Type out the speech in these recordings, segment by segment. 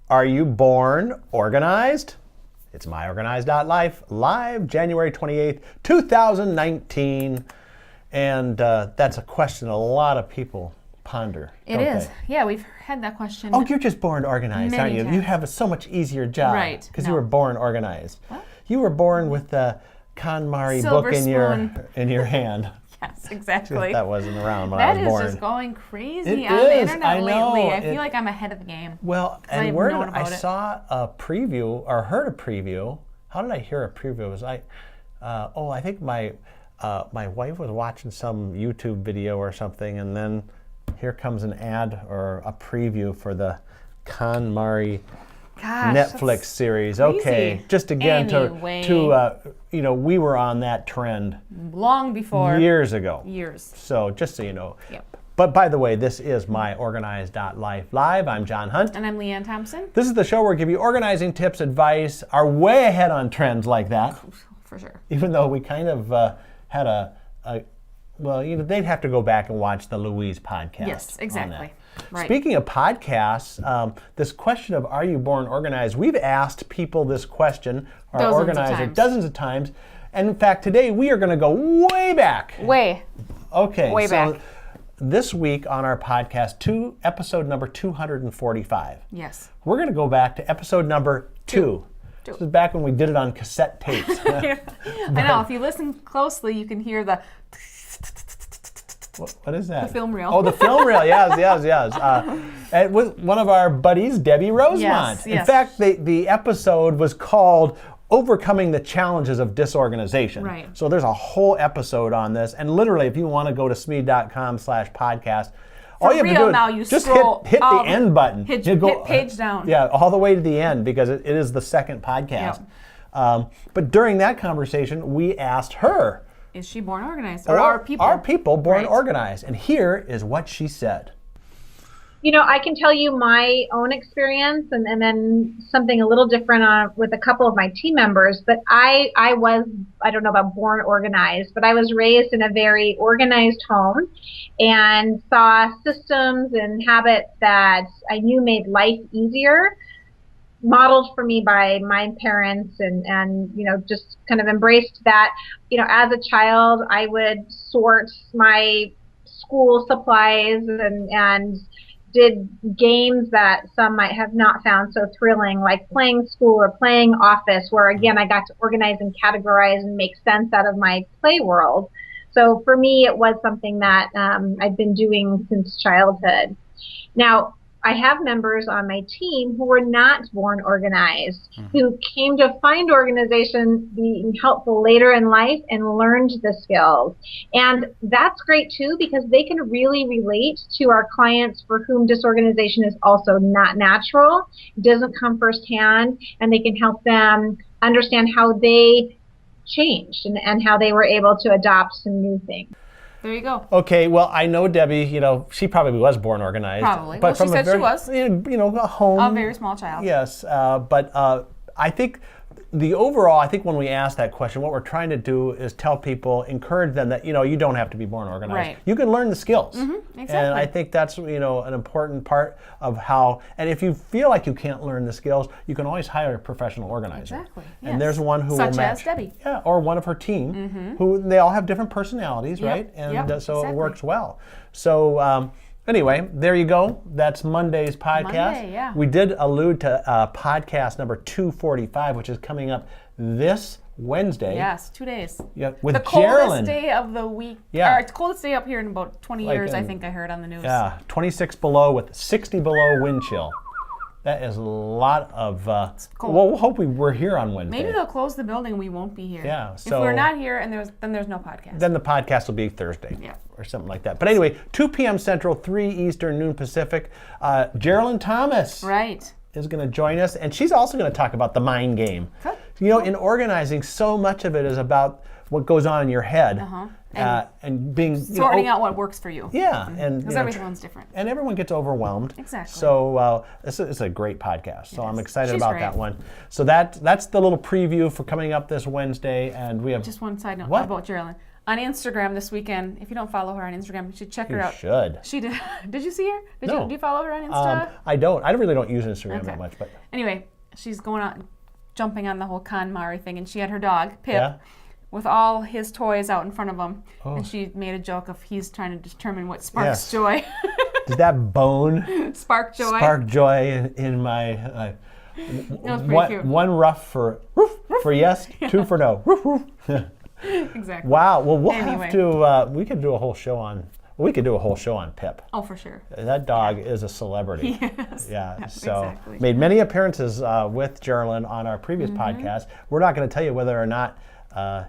Are you born organized? It's myOrganized.life, live January 28th, 2019. And that's a question a lot of people ponder. It is. Yeah, we've had that question. Oh, you're just born organized, aren't you? Times. You have a so much easier job. Right. Because No. you were born organized. What? You were born with the KonMari Silver book spoon. in your hand. Yes, exactly. That wasn't around when I was born. That is just going crazy It on the is. internet I know. lately. I feel like I'm ahead of the game. Well, and I've where known did I about it. saw a preview or heard a preview? How did I hear a preview? It was I think my wife was watching some YouTube video or something, and then here comes an ad or a preview for the KonMari Netflix series. crazy. Okay, just again Anyway. we were on that trend Long before. years ago. Years. So just so you know. Yep. But by the way, this is myOrganized.life live. I'm John Hunt. And I'm Leanne Thompson. This is the show where we give you organizing tips, advice, are way ahead on trends like that. For sure. Even though we kind of had they'd have to go back and watch the Louise podcast. Yes, exactly. Right. Speaking of podcasts, this question of are you born organized? We've asked people this question, dozens of times. And in fact, today we are going to go way back. Way back. This week on our podcast, episode number 245. Yes. We're going to go back to episode number 2. This is back when we did it on cassette tapes. I know. If you listen closely, you can hear the What is that? The film reel. Oh, the film reel. Yes. And with one of our buddies, Debbie Rosemont. Yes. In fact, the episode was called Overcoming the Challenges of Disorganization. Right. So there's a whole episode on this. And literally, if you want to go to sme.com/podcast, all you have to do is now, you just scroll hit the end button. Hit page down. Yeah, all the way to the end because it is the second podcast. Yep. But during that conversation, we asked her, is she born organized? Or are people born Right. organized? And here is what she said. You know, I can tell you my own experience and then something a little different with a couple of my team members. But I don't know about born organized, but I was raised in a very organized home and saw systems and habits that I knew made life easier, modeled for me by my parents and just kind of embraced that. As a child, I would sort my school supplies and did games that some might have not found so thrilling, like playing school or playing office, where again I got to organize and categorize and make sense out of my play world. So for me, it was something that I've been doing since childhood. Now, I have members on my team who were not born organized, who came to find organization being helpful later in life and learned the skills. And that's great too, because they can really relate to our clients for whom disorganization is also not natural, doesn't come firsthand, and they can help them understand how they changed and how they were able to adopt some new things. There you go. Okay, well, I know Debbie, she probably was born organized. Probably. But Well, she said she was. A home. A very small child. Yes, but I think I think when we ask that question, what we're trying to do is tell people, encourage them that, you don't have to be born organized. Right. You can learn the skills. Exactly. And I think that's, an important part of how, and if you feel like you can't learn the skills, you can always hire a professional organizer. Exactly. And Yes. there's one who Such will match. as Debbie. Yeah, or one of her team, who they all have different personalities, Yep. right? And Yep, so exactly. it works well. So anyway, there you go. That's Monday's podcast. Monday, yeah. We did allude to podcast number 245, which is coming up this Wednesday. Yes, 2 days. Yeah, with The coldest Geraldine. day of the week. Yeah. Or it's coldest day up here in about 20 years, I think I heard on the news. Yeah, 26 below with 60 below wind chill. That is a lot of. cold. Well, we'll hope we're here on Wednesday. Maybe they'll close the building and we won't be here. Yeah, If so- we're not here, and then there's no podcast. Then the podcast will be Thursday. Yeah. Or something like that. But anyway, 2 p.m. Central, 3 Eastern, noon Pacific. Geraldine Thomas Right. is going to join us, and she's also going to talk about the mind game. Okay. In organizing, so much of it is about what goes on in your head, and being Sorting out what works for you. Yeah, and Because everyone's different. and everyone gets overwhelmed. Exactly. So this is a great podcast. So I'm is. excited She's about great. that one. So that's the little preview for coming up this Wednesday, and we have Just one side note What? about Geraldine. on Instagram this weekend. If you don't follow her on Instagram, you should check her out. You should. She did. Did you see her? No. Do you follow her on Insta? I don't. I really don't use Instagram that much. But anyway, she's going out, jumping on the whole KonMari thing, and she had her dog Pip. Yeah. With all his toys out in front of him, Oh. and she made a joke of he's trying to determine what sparks joy. Did that bone Spark joy. spark joy in my That was pretty cute. one rough for roof for yes, two for no. Roof, roof. Exactly. Wow. Well, we'll Anyway. have to. We could do a whole show on. We could do a whole show on Pip. Oh, for sure. That dog is a celebrity. Yes. Yeah. Yeah, So exactly. made many appearances with Geraldine on our previous podcast. We're not going to tell you whether or not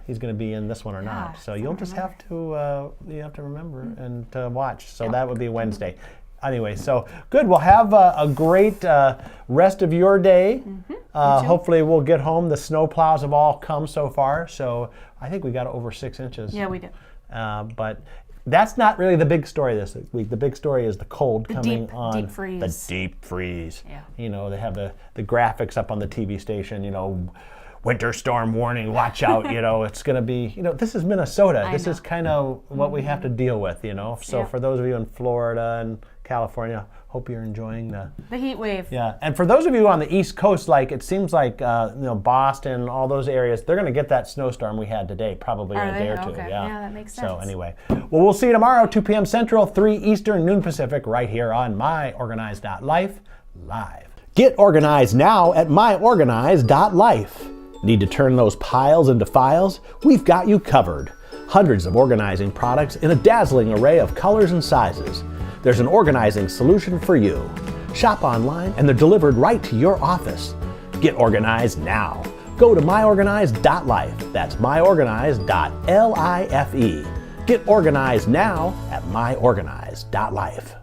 he's going to be in this one or not. So you'll just have to remember and watch. So that would be Wednesday. Anyway, so good. We'll have a great rest of your day. Hopefully we'll get home. The snow plows have all come so far. So I think we got over 6 inches. Yeah, we did. But that's not really the big story this week. The big story is the cold coming on. deep freeze. The deep freeze. Yeah. You know, they have the graphics up on the TV station, you know, winter storm warning, watch out, you know, it's going to be, you know, this is Minnesota. This is kind of what we have to deal with, you know. So for those of you in Florida and California, hope you're enjoying The heat wave. Yeah, and for those of you on the East Coast, like it seems like Boston, all those areas, they're going to get that snowstorm we had today, probably in a day or two. Okay. Yeah, that makes sense. So anyway, well, we'll see you tomorrow, 2 p.m. Central, 3 Eastern, noon Pacific, right here on myOrganized.life live. Get organized now at myOrganized.life. Need to turn those piles into files? We've got you covered. Hundreds of organizing products in a dazzling array of colors and sizes. There's an organizing solution for you. Shop online and they're delivered right to your office. Get organized now. Go to myOrganized.life. That's myOrganized.life. Get organized now at myOrganized.life.